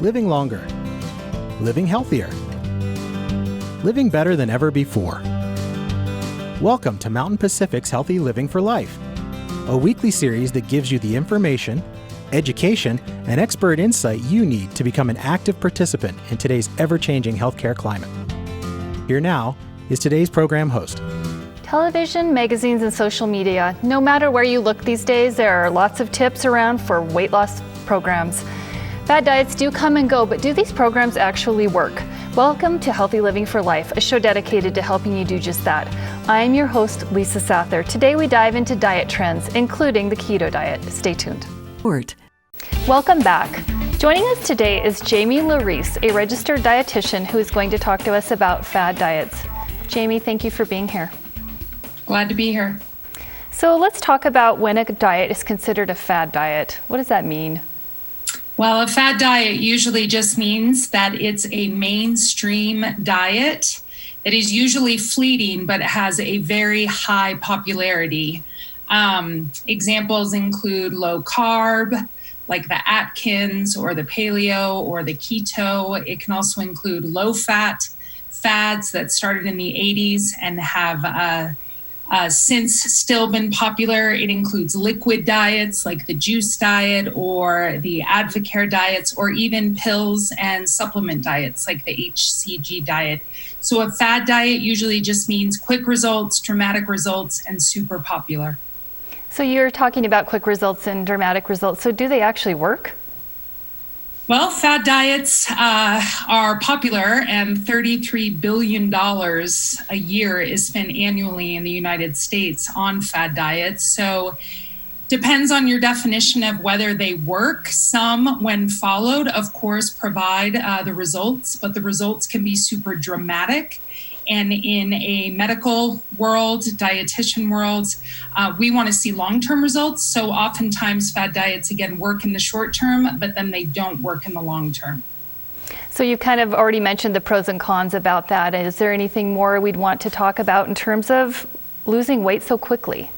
living longer, living healthier, living better than ever before. Welcome to Mountain Pacific's Healthy Living for Life, a weekly series that gives you the information, education, and expert insight you need to become an active participant in today's ever-changing healthcare climate. Here now is today's program host. Television, magazines, and social media. No matter where you look these days, there are lots of tips around for weight loss programs. Fad diets do come and go, but do these programs actually work? Welcome to Healthy Living for Life, a show dedicated to helping you do just that. I'm your host, Lisa Sather. Today we dive into diet trends, including the keto diet. Stay tuned. Welcome back. Joining us today is Jamie Larice, a registered dietitian who is going to talk to us about fad diets. Jamie, thank you for being here. Glad to be here. So let's talk about when a diet is considered a fad diet. What does that mean? Well, a fad diet usually just means that it's a mainstream diet that is usually fleeting, but it has a very high popularity. Examples include low carb, like the Atkins or the Paleo or the Keto. It can also include low fat fads that started in the 80s and have since still been popular. It includes liquid diets like the juice diet or the Advocare diets, or even pills and supplement diets like the HCG diet. So a fad diet usually just means quick results, dramatic results, and super popular. So you're talking about quick results and dramatic results. So do they actually work? Well, fad diets are popular, and $33 billion a year is spent annually in the United States on fad diets. So depends on your definition of whether they work. Some, when followed, of course, provide the results, but the results can be super dramatic. And in a medical world, dietitian world, we want to see long-term results. So oftentimes fad diets, again, work in the short term, but then they don't work in the long term. So you kind of already mentioned the pros and cons about that. Is there anything more we'd want to talk about in terms of losing weight so quickly?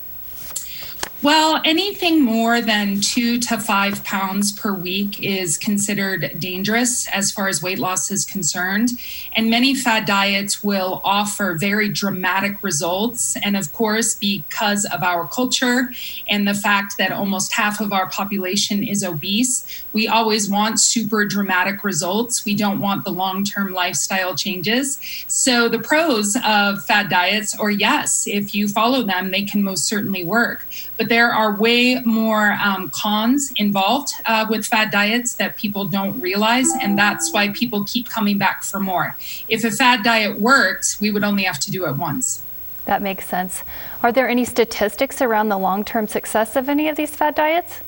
Well, anything more than 2 to 5 pounds per week is considered dangerous as far as weight loss is concerned. And many fad diets will offer very dramatic results. And of course, because of our culture and the fact that almost half of our population is obese, we always want super dramatic results. We don't want the long-term lifestyle changes. So the pros of fad diets are, yes, if you follow them, they can most certainly work. But there are way more cons involved with fad diets that people don't realize, and that's why people keep coming back for more. If a fad diet works, we would only have to do it once. That makes sense. Are there any statistics around the long-term success of any of these fad diets?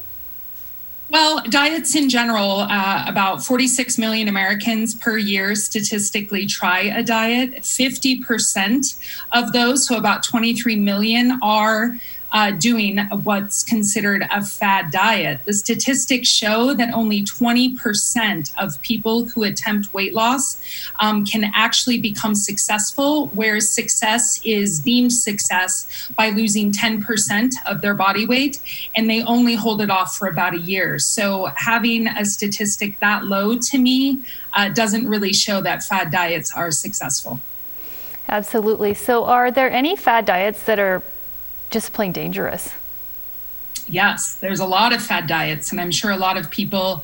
Well, diets in general, about 46 million Americans per year statistically try a diet. 50% of those, so about 23 million, are doing what's considered a fad diet. The statistics show that only 20% of people who attempt weight loss can actually become successful, whereas success is deemed success by losing 10% of their body weight, and they only hold it off for about a year. So having a statistic that low, to me, doesn't really show that fad diets are successful. Absolutely. So are there any fad diets that are just plain dangerous? Yes, there's a lot of fad diets, and I'm sure a lot of people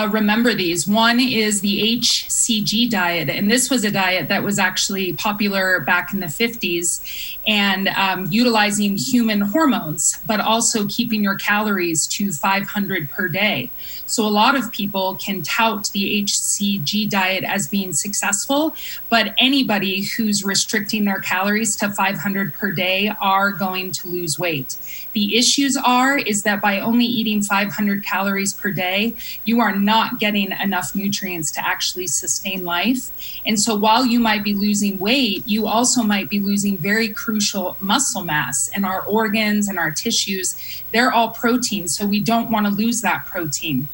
remember these. One is the HCG diet, and this was a diet that was actually popular back in the 50s, and utilizing human hormones, but also keeping your calories to 500 per day. So a lot of people can tout the HCG diet as being successful, but anybody who's restricting their calories to 500 per day are going to lose weight. The issues is that by only eating 500 calories per day, you are not getting enough nutrients to actually sustain life. And so while you might be losing weight, you also might be losing very crucial muscle mass. And our organs and our tissues, they're all protein, so we don't want to lose that protein.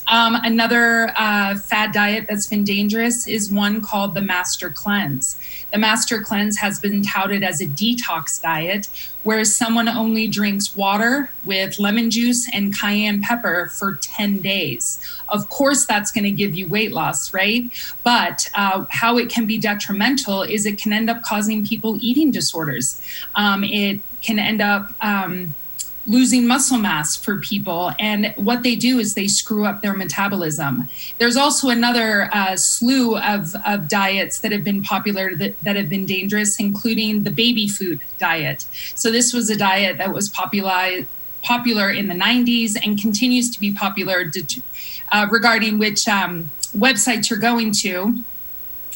Another fad diet that's been dangerous is one called the Master Cleanse. The Master Cleanse has been touted as a detox diet, where someone only drinks water with lemon juice and cayenne pepper for 10 days. Of course, that's going to give you weight loss, right? But how it can be detrimental is it can end up causing people eating disorders. It can end up losing muscle mass for people. And what they do is they screw up their metabolism. There's also another slew of diets that have been popular that have been dangerous, including the baby food diet. So this was a diet that was popular in the 90s and continues to be popular regarding which websites you're going to.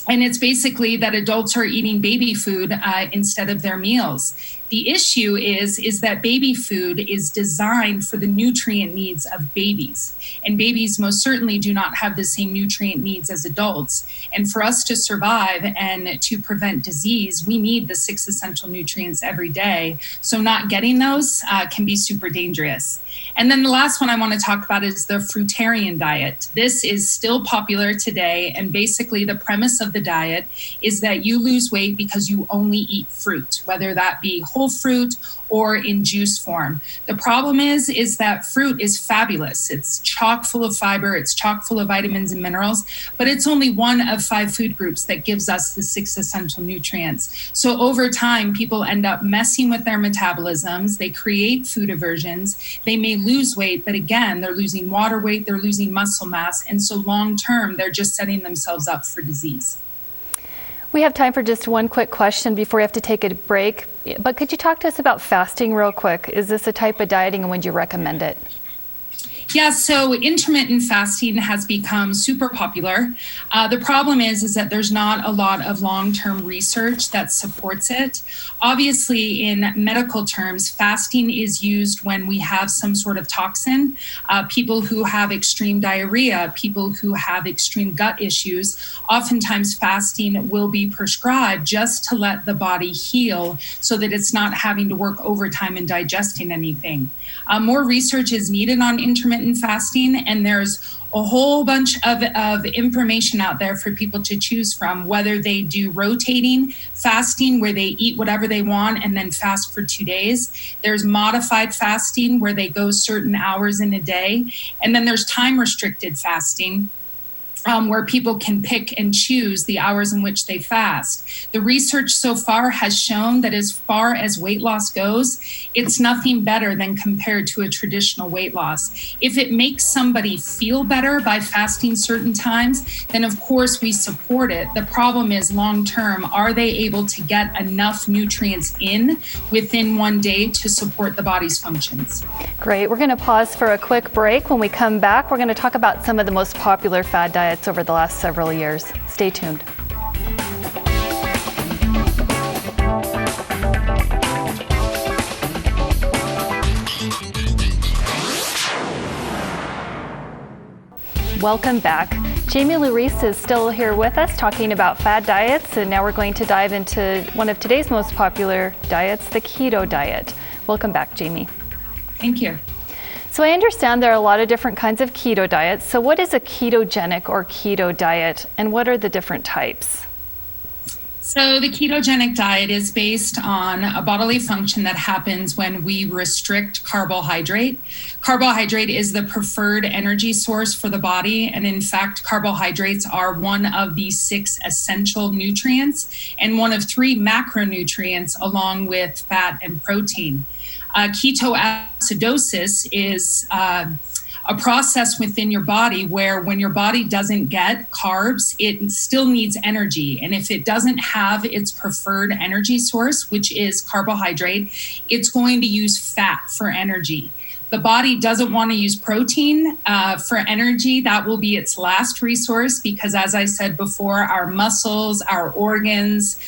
And it's basically that adults are eating baby food instead of their meals. The issue is that baby food is designed for the nutrient needs of babies. And babies most certainly do not have the same nutrient needs as adults. And for us to survive and to prevent disease, we need the 6 essential nutrients every day. So not getting those can be super dangerous. And then the last one I want to talk about is the fruitarian diet. This is still popular today. And basically the premise of the diet is that you lose weight because you only eat fruit, whether that be whole fruit or in juice form. The problem is that fruit is fabulous. It's chock full of fiber, it's chock full of vitamins and minerals, but it's only one of 5 food groups that gives us the 6 essential nutrients. So over time, people end up messing with their metabolisms, they create food aversions, they may lose weight, but again, they're losing water weight, they're losing muscle mass, and so long term, they're just setting themselves up for disease. We have time for just one quick question before we have to take a break. But could you talk to us about fasting real quick? Is this a type of dieting and would you recommend it? Yeah, so intermittent fasting has become super popular. The problem is that there's not a lot of long-term research that supports it. Obviously, in medical terms, fasting is used when we have some sort of toxin. People who have extreme diarrhea, people who have extreme gut issues, oftentimes fasting will be prescribed just to let the body heal so that it's not having to work overtime and digesting anything. More research is needed on intermittent fasting, and there's a whole bunch of information out there for people to choose from, whether they do rotating fasting where they eat whatever they want and then fast for 2 days. There's modified fasting where they go certain hours in a day. And then there's time restricted fasting, where people can pick and choose the hours in which they fast. The research so far has shown that as far as weight loss goes, it's nothing better than compared to a traditional weight loss. If it makes somebody feel better by fasting certain times, then of course we support it. The problem is long term, are they able to get enough nutrients in within 1 day to support the body's functions? Great. We're going to pause for a quick break. When we come back, we're going to talk about some of the most popular fad diets over the last several years. Stay tuned. Welcome back. Jamie Louise is still here with us talking about fad diets, and now we're going to dive into one of today's most popular diets, the keto diet. Welcome back, Jamie. Thank you. So I understand there are a lot of different kinds of keto diets. So what is a ketogenic or keto diet, and what are the different types? So the ketogenic diet is based on a bodily function that happens when we restrict carbohydrate. Carbohydrate is the preferred energy source for the body. And in fact, carbohydrates are one of the 6 essential nutrients and one of 3 macronutrients along with fat and protein. Ketoacidosis is a process within your body where when your body doesn't get carbs, it still needs energy. And if it doesn't have its preferred energy source, which is carbohydrate, it's going to use fat for energy. The body doesn't want to use protein for energy. That will be its last resource because, as I said before, our muscles, our organs,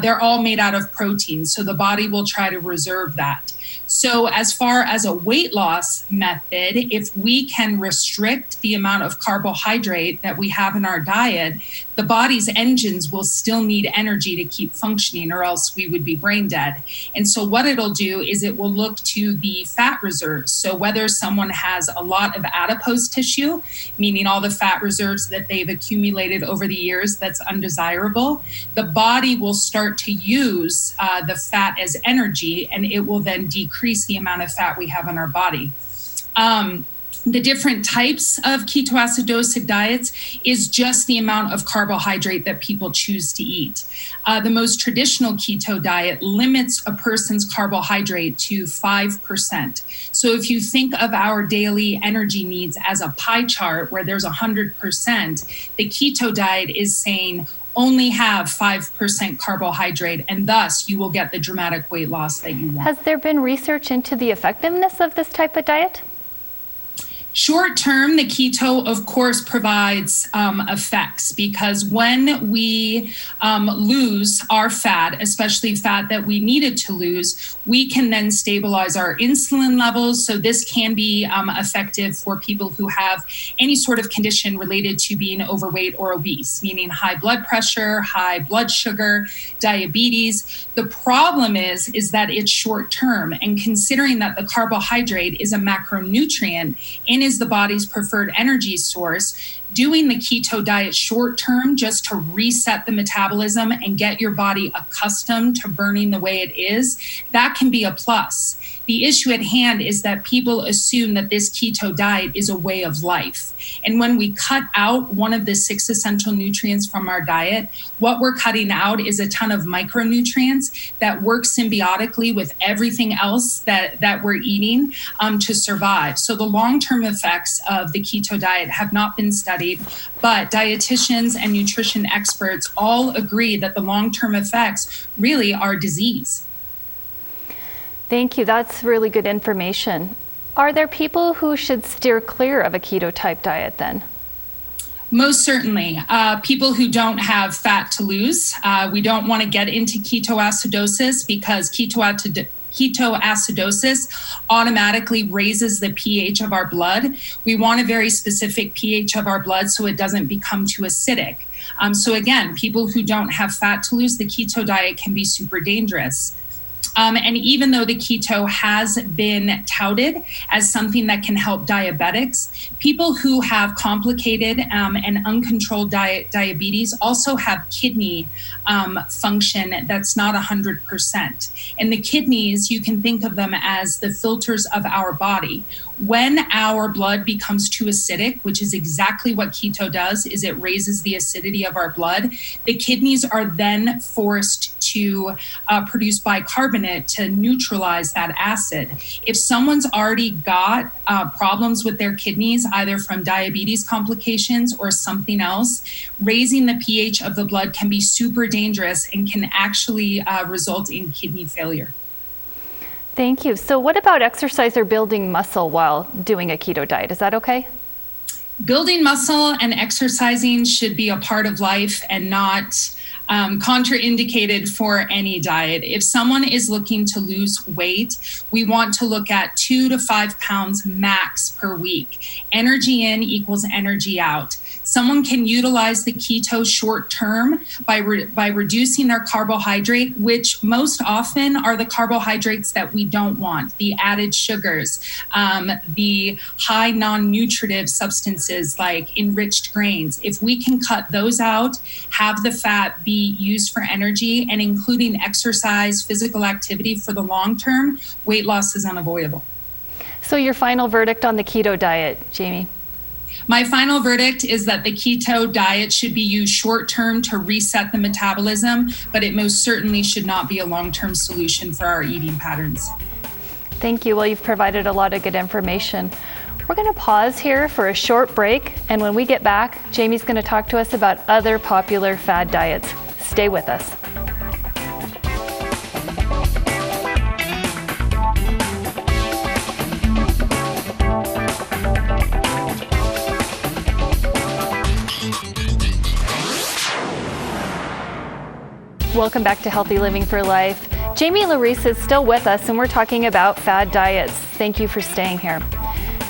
they're all made out of protein. So the body will try to reserve that. So as far as a weight loss method, if we can restrict the amount of carbohydrate that we have in our diet, the body's engines will still need energy to keep functioning, or else we would be brain dead. And so what it'll do is it will look to the fat reserves. So whether someone has a lot of adipose tissue, meaning all the fat reserves that they've accumulated over the years that's undesirable, the body will start to use the fat as energy, and it will then decrease the amount of fat we have in our body. The different types of ketoacidosis diets is just the amount of carbohydrate that people choose to eat. The most traditional keto diet limits a person's carbohydrate to 5%. So if you think of our daily energy needs as a pie chart where there's 100%, the keto diet is saying only have 5% carbohydrate, and thus you will get the dramatic weight loss that you want. Has there been research into the effectiveness of this type of diet? Short term, the keto, of course, provides effects, because when we lose our fat, especially fat that we needed to lose, we can then stabilize our insulin levels. So this can be effective for people who have any sort of condition related to being overweight or obese, meaning high blood pressure, high blood sugar, diabetes. The problem is that it's short term, and considering that the carbohydrate is a macronutrient and is the body's preferred energy source, doing the keto diet short term just to reset the metabolism and get your body accustomed to burning the way it is, that can be a plus. The issue at hand is that people assume that this keto diet is a way of life. And when we cut out one of the 6 essential nutrients from our diet, what we're cutting out is a ton of micronutrients that work symbiotically with everything else that we're eating to survive. So the long-term effects of the keto diet have not been studied, but dietitians and nutrition experts all agree that the long-term effects really are disease. Thank you. That's really good information. Are there people who should steer clear of a keto type diet then? Most certainly. People who don't have fat to lose. We don't want to get into ketoacidosis, because ketoacidosis automatically raises the pH of our blood. We want a very specific pH of our blood so it doesn't become too acidic. So again, people who don't have fat to lose, the keto diet can be super dangerous. And even though the keto has been touted as something that can help diabetics, people who have complicated and uncontrolled diabetes also have kidney function that's not 100%. And the kidneys, you can think of them as the filters of our body. When our blood becomes too acidic, which is exactly what keto does, is it raises the acidity of our blood, the kidneys are then forced to produce bicarbonate to neutralize that acid. If someone's already got problems with their kidneys, either from diabetes complications or something else, raising the pH of the blood can be super dangerous and can actually result in kidney failure. Thank you. So what about exercise or building muscle while doing a keto diet? Is that okay? Building muscle and exercising should be a part of life and not contraindicated for any diet. If someone is looking to lose weight, we want to look at 2 to 5 pounds max per week. Energy in equals energy out. Someone can utilize the keto short term by reducing their carbohydrate, which most often are the carbohydrates that we don't want, the added sugars, the high non-nutritive substances like enriched grains. If we can cut those out, have the fat be used for energy, and including exercise, physical activity for the long term, weight loss is unavoidable. So your final verdict on the keto diet, Jamie? My final verdict is that the keto diet should be used short term to reset the metabolism, but it most certainly should not be a long-term solution for our eating patterns. Thank you. Well, you've provided a lot of good information. We're going to pause here for a short break, and when we get back, Jamie's going to talk to us about other popular fad diets. Stay with us. Welcome back to Healthy Living for Life. Jamie Larisse is still with us, and we're talking about fad diets. Thank you for staying here.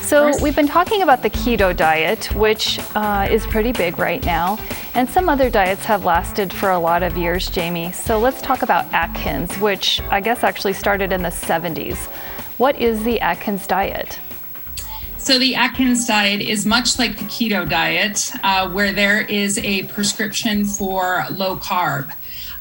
So we've been talking about the keto diet, which is pretty big right now, and some other diets have lasted for a lot of years, Jamie. So let's talk about Atkins, which I guess actually started in the 70s. What is the Atkins diet? So the Atkins diet is much like the keto diet, where there is a prescription for low carb.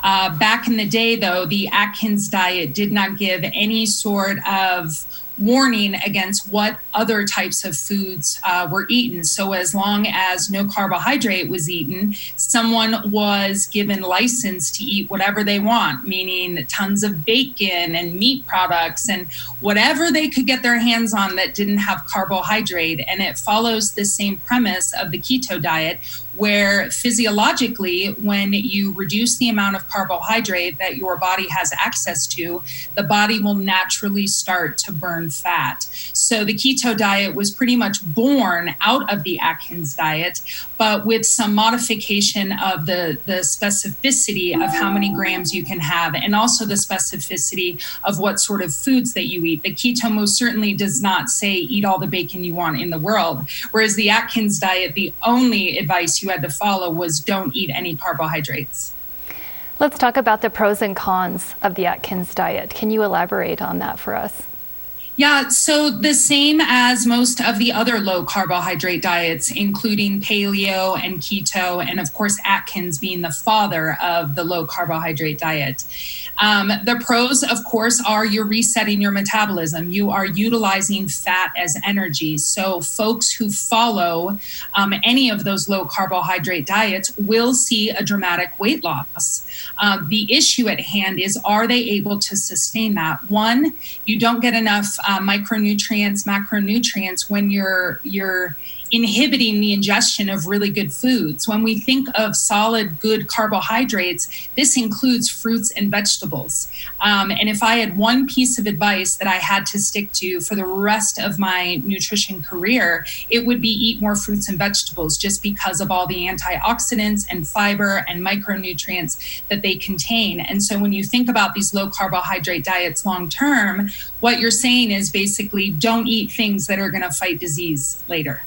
Back in the day, though, the Atkins diet did not give any sort of warning against what other types of foods were eaten. So as long as no carbohydrate was eaten, someone was given license to eat whatever they want, meaning tons of bacon and meat products and whatever they could get their hands on that didn't have carbohydrate. And it follows the same premise of the keto diet, where physiologically, when you reduce the amount of carbohydrate that your body has access to, the body will naturally start to burn fat. So the keto diet was pretty much born out of the Atkins diet, but with some modification of the specificity of how many grams you can have, and also the specificity of what sort of foods that you eat. The keto most certainly does not say eat all the bacon you want in the world, whereas the Atkins diet, the only advice you had to follow was don't eat any carbohydrates. Let's talk about the pros and cons of the Atkins diet. Can you elaborate on that for us? Yeah, so the same as most of the other low carbohydrate diets, including paleo and keto, and of course, Atkins being the father of the low carbohydrate diet. The pros, of course, are you're resetting your metabolism. You are utilizing fat as energy. So folks who follow any of those low carbohydrate diets will see a dramatic weight loss. The issue at hand is, are they able to sustain that? One, you don't get enough micronutrients, macronutrients when you're inhibiting the ingestion of really good foods. When we think of solid, good carbohydrates, this includes fruits and vegetables. And if I had one piece of advice that I had to stick to for the rest of my nutrition career, it would be eat more fruits and vegetables, just because of all the antioxidants and fiber and micronutrients that they contain. And so when you think about these low carbohydrate diets long term, what you're saying is basically don't eat things that are going to fight disease later.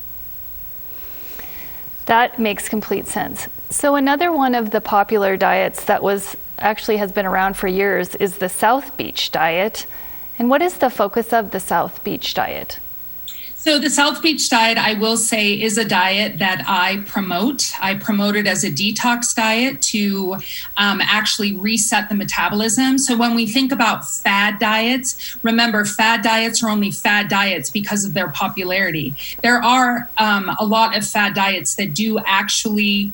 That makes complete sense. So another one of the popular diets that has been around for years is the South Beach diet. And what is the focus of the South Beach diet? So the South Beach diet, I will say, is a diet that I promote. I promote it as a detox diet to actually reset the metabolism. So when we think about fad diets, remember, fad diets are only fad diets because of their popularity. There are a lot of fad diets that do actually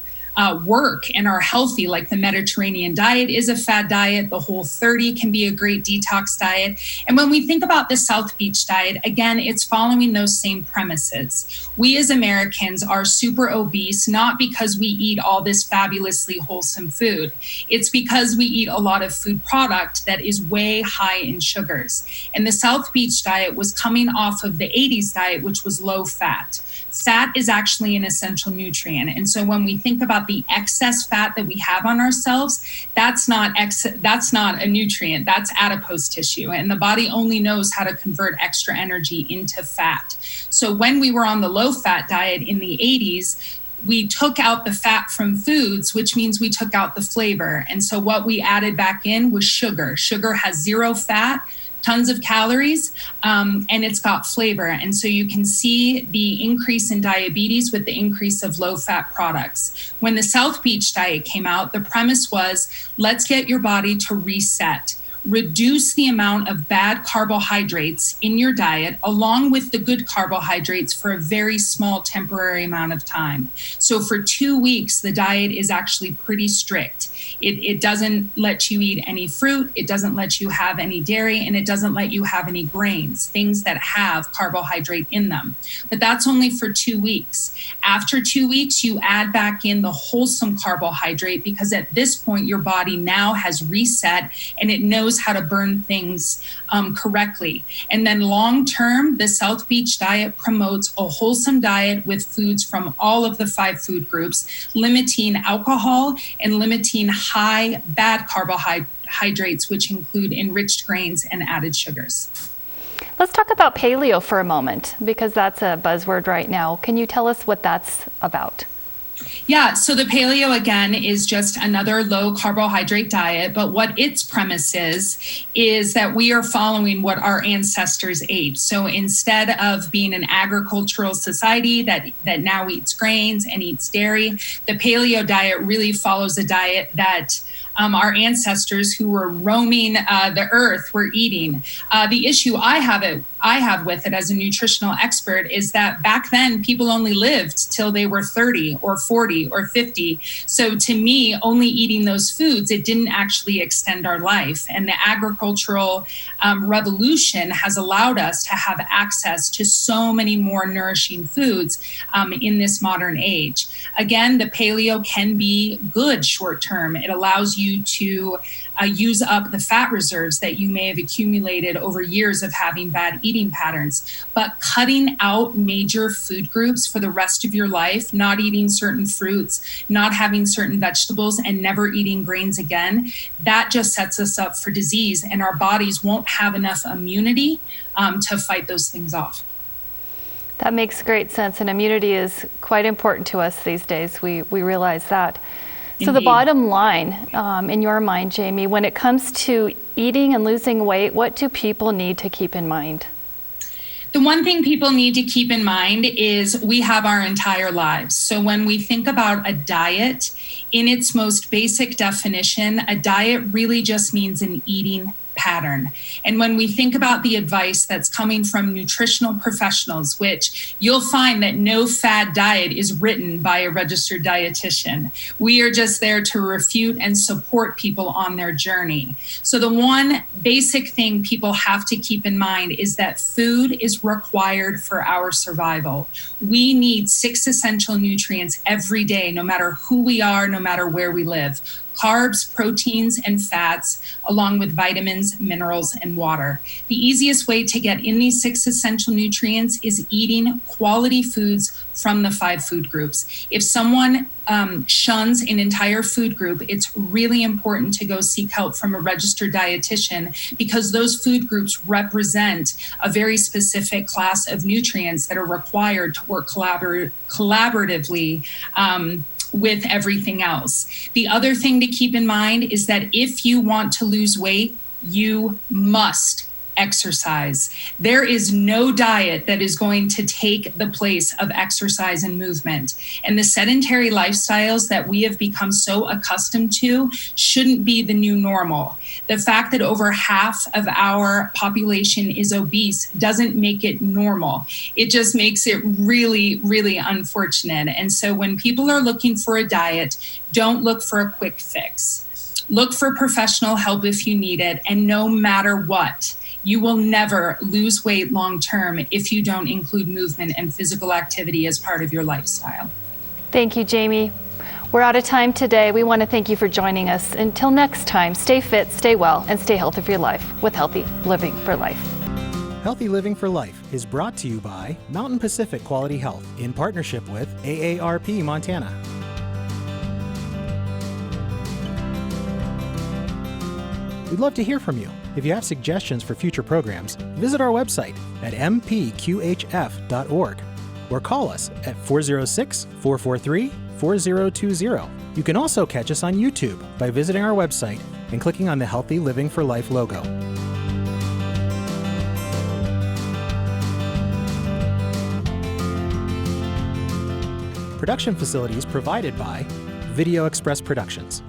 work and are healthy, like the Mediterranean diet is a fad diet. The Whole30 can be a great detox diet. And when we think about the South Beach diet, again, it's following those same premises. We as Americans are super obese, not because we eat all this fabulously wholesome food. It's because we eat a lot of food product that is way high in sugars. And the South Beach diet was coming off of the 80s diet, which was low fat. Fat is actually an essential nutrient. And so when we think about the excess fat that we have on ourselves, that's not a nutrient, that's adipose tissue. And the body only knows how to convert extra energy into fat. So when we were on the low fat diet in the 80s, we took out the fat from foods, which means we took out the flavor. And so what we added back in was sugar. Sugar has zero fat, tons of calories, and it's got flavor. And so you can see the increase in diabetes with the increase of low-fat products. When the South Beach diet came out, the premise was, let's get your body to reset. Reduce the amount of bad carbohydrates in your diet along with the good carbohydrates for a very small temporary amount of time. So for 2 weeks, the diet is actually pretty strict. It doesn't let you eat any fruit, it doesn't let you have any dairy, and it doesn't let you have any grains, things that have carbohydrate in them. But that's only for 2 weeks. After 2 weeks, you add back in the wholesome carbohydrate, because at this point, your body now has reset and it knows how to burn things correctly. And then long term, the South Beach diet promotes a wholesome diet with foods from all of the 5 food groups, limiting alcohol and limiting high bad carbohydrates, which include enriched grains and added sugars. Let's talk about paleo for a moment, because that's a buzzword right now. Can you tell us what that's about? Yeah, so the paleo, again, is just another low carbohydrate diet, but what its premise is that we are following what our ancestors ate. So instead of being an agricultural society that now eats grains and eats dairy, the paleo diet really follows a diet that our ancestors who were roaming the earth were eating. The issue I have with it as a nutritional expert is that back then people only lived till they were 30 or 40 or 50. So to me, only eating those foods, it didn't actually extend our life. And the agricultural revolution has allowed us to have access to so many more nourishing foods in this modern age. Again, the paleo can be good short term. It allows you to use up the fat reserves that you may have accumulated over years of having bad eating patterns. But cutting out major food groups for the rest of your life, not eating certain fruits, not having certain vegetables, and never eating grains again, that just sets us up for disease, and our bodies won't have enough immunity to fight those things off. That makes great sense, and immunity is quite important to us these days. We realize that. So the bottom line, in your mind, Jamie, when it comes to eating and losing weight, what do people need to keep in mind? The one thing people need to keep in mind is we have our entire lives. So when we think about a diet, in its most basic definition, a diet really just means an eating pattern. And when we think about the advice that's coming from nutritional professionals, which you'll find that no fad diet is written by a registered dietitian. We are just there to refute and support people on their journey. So the one basic thing people have to keep in mind is that food is required for our survival. We need 6 essential nutrients every day, no matter who we are, no matter where we live. Carbs, proteins, and fats, along with vitamins, minerals, and water. The easiest way to get in these 6 essential nutrients is eating quality foods from the 5 food groups. If someone shuns an entire food group, it's really important to go seek help from a registered dietitian, because those food groups represent a very specific class of nutrients that are required to work collaboratively with everything else. The other thing to keep in mind is that if you want to lose weight, you must exercise. There is no diet that is going to take the place of exercise and movement. And the sedentary lifestyles that we have become so accustomed to shouldn't be the new normal. The fact that over half of our population is obese doesn't make it normal. It just makes it really, really unfortunate. And so when people are looking for a diet, don't look for a quick fix. Look for professional help if you need it. And no matter what, you will never lose weight long term if you don't include movement and physical activity as part of your lifestyle. Thank you, Jamie. We're out of time today. We want to thank you for joining us. Until next time, stay fit, stay well, and stay healthy for your life with Healthy Living for Life. Healthy Living for Life is brought to you by Mountain Pacific Quality Health in partnership with AARP Montana. We'd love to hear from you. If you have suggestions for future programs, visit our website at mpqhf.org or call us at 406-443-4020. You can also catch us on YouTube by visiting our website and clicking on the Healthy Living for Life logo. Production facilities provided by Video Express Productions.